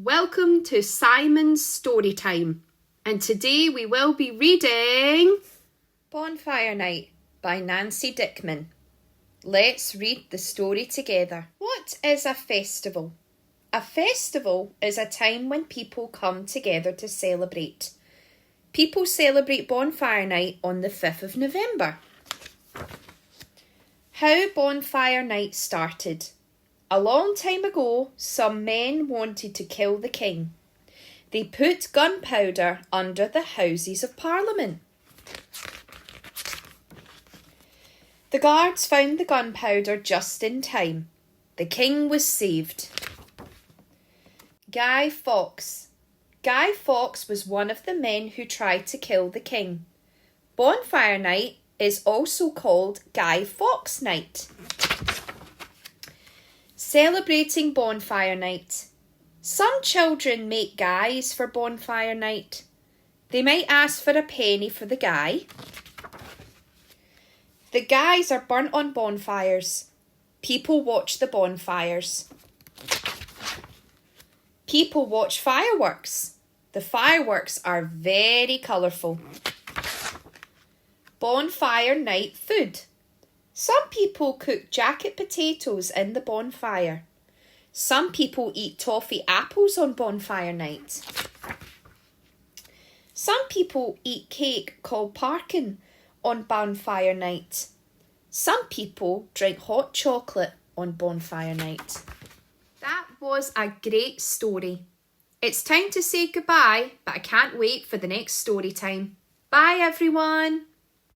Welcome to Simon's Story Time, and today we will be reading Bonfire Night by Nancy Dickmann. Let's read the story together. What is a festival? A festival is a time when people come together to celebrate. People celebrate Bonfire Night on the 5th of November. How Bonfire Night started. A long time ago, some men wanted to kill the king. They put gunpowder under the Houses of Parliament. The guards found the gunpowder just in time. The king was saved. Guy Fawkes. Guy Fawkes was one of the men who tried to kill the king. Bonfire Night is also called Guy Fawkes Night. Celebrating Bonfire Night. Some children make guys for Bonfire Night. They might ask for a penny for the guy. The guys are burnt on bonfires. People watch the bonfires. People watch fireworks. The fireworks are very colourful. Bonfire Night food. Some people cook jacket potatoes in the bonfire. Some people eat toffee apples on Bonfire Night. Some people eat cake called parkin on Bonfire Night. Some people drink hot chocolate on Bonfire Night. That was a great story. It's time to say goodbye, but I can't wait for the next story time. Bye everyone!